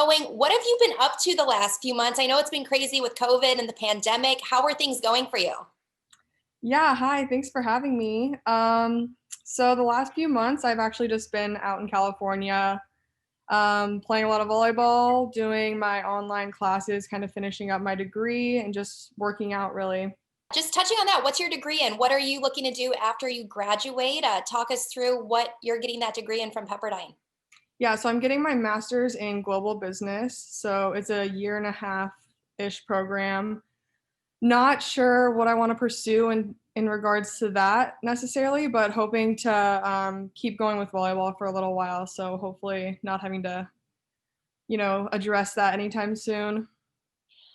going. What have you been up to the last few months? I know it's been crazy with COVID and the pandemic. How are things going for you? Yeah, hi, thanks for having me. So the last few months, I've actually just been out in California, playing a lot of volleyball, doing my online classes, kind of finishing up my degree, and just working out really. Just touching on that, what's your degree in? What are you looking to do after you graduate? Talk us through what you're getting that degree in from Pepperdine. Yeah, so I'm getting my master's in global business. So it's a year and a half-ish program. Not sure what I want to pursue in regards to that necessarily, but hoping to keep going with volleyball for a little while. So hopefully not having to, address that anytime soon.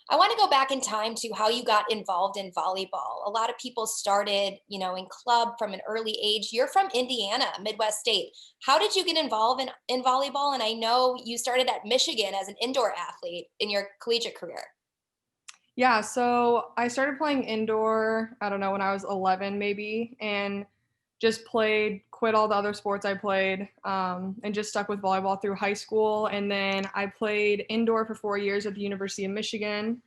I want to go back in time to how you got involved in volleyball. A lot of people started, in club from an early age. You're from Indiana, Midwest state. How did you get involved in volleyball? And I know you started at Michigan as an indoor athlete in your collegiate career. Yeah, so I started playing indoor, I don't know, when I was 11 maybe, and just quit all the other sports I played, and just stuck with volleyball through high school. And then I played indoor for 4 years at the University of Michigan.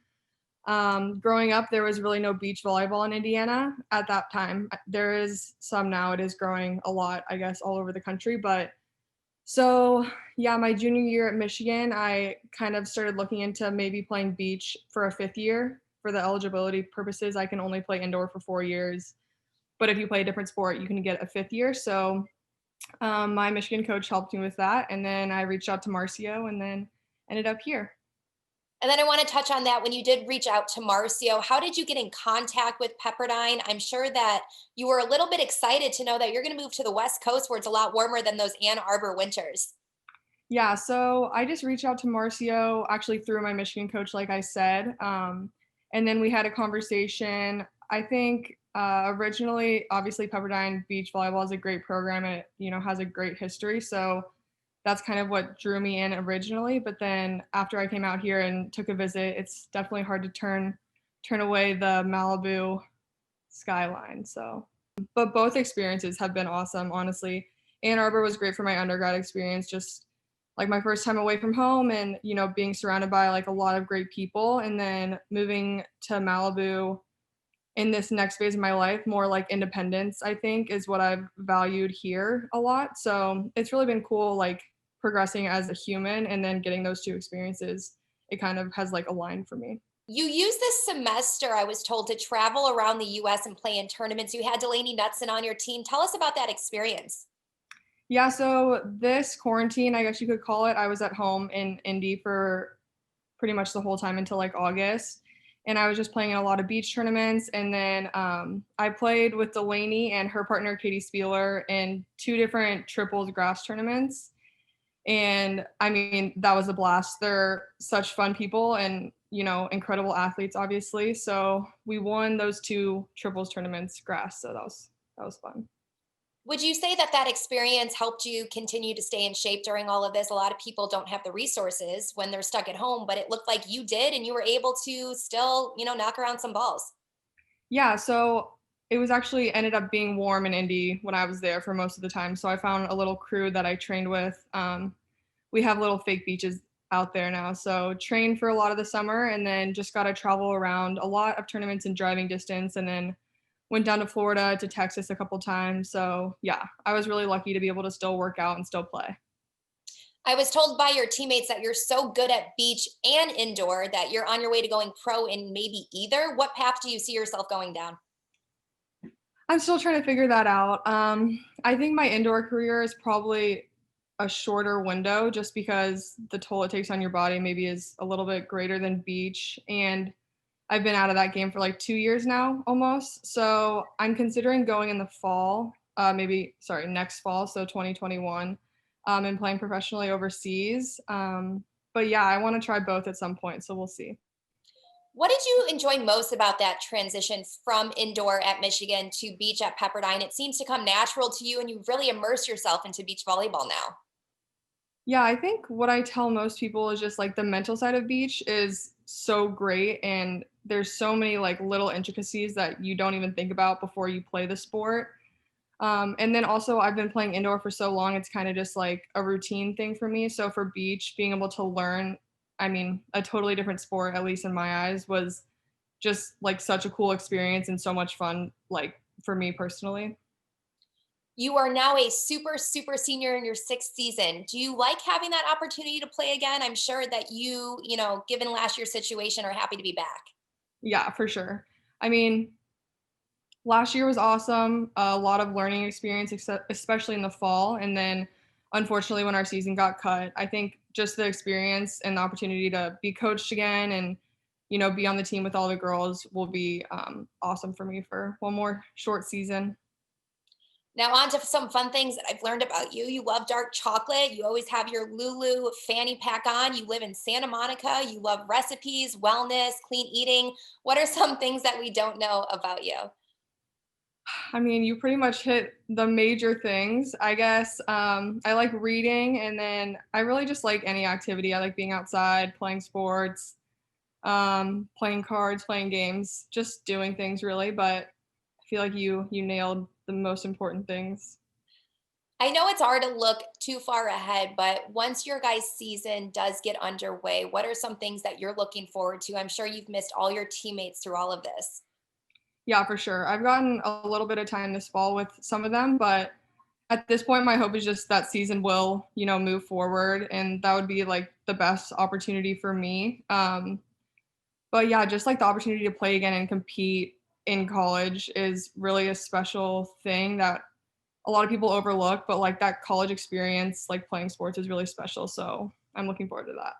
Growing up, there was really no beach volleyball in Indiana at that time. There is some now, it is growing a lot, I guess, all over the country. But so, yeah, my junior year at Michigan, I kind of started looking into maybe playing beach for a fifth year. For the eligibility purposes, I can only play indoor for 4 years. But if you play a different sport, you can get a fifth year. So my Michigan coach helped me with that. And then I reached out to Marcio and then ended up here. And then I want to touch on that when you did reach out to Marcio. How did you get in contact with Pepperdine? I'm sure that you were a little bit excited to know that you're going to move to the West Coast where it's a lot warmer than those Ann Arbor winters. Yeah, so I just reached out to Marcio actually through my Michigan coach, like I said. And then we had a conversation. I think originally, obviously, Pepperdine Beach Volleyball is a great program and it, has a great history. So that's kind of what drew me in originally. But then after I came out here and took a visit, it's definitely hard to turn away the Malibu skyline. So, but both experiences have been awesome, honestly. Ann Arbor was great for my undergrad experience, just like my first time away from home and, being surrounded by like a lot of great people. And then moving to Malibu in this next phase of my life, more like independence, I think, is what I've valued here a lot. So it's really been cool, like progressing as a human and then getting those two experiences. It kind of has like aligned for me. You used this semester, I was told, to travel around the US and play in tournaments. You had Delaney Knutson on your team. Tell us about that experience. Yeah, so this quarantine, I guess you could call it, I was at home in Indy for pretty much the whole time until like August. And I was just playing in a lot of beach tournaments. And then I played with Delaney and her partner, Katie Spieler, in two different triples grass tournaments. And I mean, that was a blast. They're such fun people and, incredible athletes, obviously. So we won those two triples tournaments grass. So that was fun. Would you say that that experience helped you continue to stay in shape during all of this? A lot of people don't have the resources when they're stuck at home, but it looked like you did and you were able to still, knock around some balls. Yeah, so it was actually ended up being warm in Indy when I was there for most of the time. So I found a little crew that I trained with. We have little fake beaches out there now. So trained for a lot of the summer and then just got to travel around a lot of tournaments in driving distance and then went down to Florida to Texas a couple times. So yeah, I was really lucky to be able to still work out and still play. I was told by your teammates that you're so good at beach and indoor that you're on your way to going pro in maybe either. What path do you see yourself going down? I'm still trying to figure that out. I think my indoor career is probably a shorter window just because the toll it takes on your body maybe is a little bit greater than beach. And I've been out of that game for like 2 years now almost. So I'm considering going in the fall, next fall, so 2021, and playing professionally overseas. But yeah, I want to try both at some point. So we'll see. What did you enjoy most about that transition from indoor at Michigan to beach at Pepperdine? It seems to come natural to you and you really immerse yourself into beach volleyball now. Yeah, I think what I tell most people is just like the mental side of beach is so great and there's so many like little intricacies that you don't even think about before you play the sport. And then also I've been playing indoor for so long, it's kind of just like a routine thing for me. So for beach, being able to learn I mean, a totally different sport, at least in my eyes, was just like such a cool experience and so much fun, like for me personally. You are now a super senior in your sixth season. Do you like having that opportunity to play again? I'm sure that given last year's situation, are happy to be back. Yeah, for sure. I mean, last year was awesome, a lot of learning experience, especially in the fall. And then unfortunately, when our season got cut, I think just the experience and the opportunity to be coached again and, be on the team with all the girls will be awesome for me for one more short season. Now, on to some fun things that I've learned about you. You love dark chocolate. You always have your Lulu fanny pack on. You live in Santa Monica. You love recipes, wellness, clean eating. What are some things that we don't know about you? I mean, you pretty much hit the major things. I guess I like reading, and then I really just like any activity. I like being outside, playing sports, playing cards, playing games, just doing things really. But I feel like you nailed the most important things. I know it's hard to look too far ahead, but once your guys' season does get underway, what are some things that you're looking forward to? I'm sure you've missed all your teammates through all of this. Yeah, for sure. I've gotten a little bit of time this fall with some of them, but at this point, my hope is just that season will, move forward, and that would be like the best opportunity for me. But yeah, just like the opportunity to play again and compete in college is really a special thing that a lot of people overlook. But like that college experience, like playing sports, is really special. So I'm looking forward to that.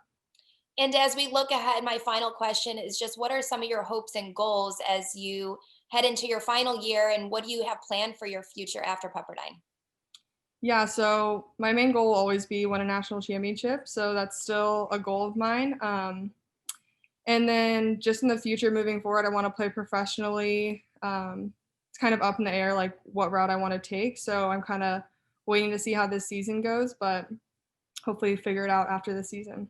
And as we look ahead, my final question is just what are some of your hopes and goals as you head into your final year, and what do you have planned for your future after Pepperdine? Yeah, so my main goal will always be win a national championship. So that's still a goal of mine. And then just in the future, moving forward, I want to play professionally. It's kind of up in the air, like what route I want to take. So I'm kind of waiting to see how this season goes, but hopefully figure it out after the season.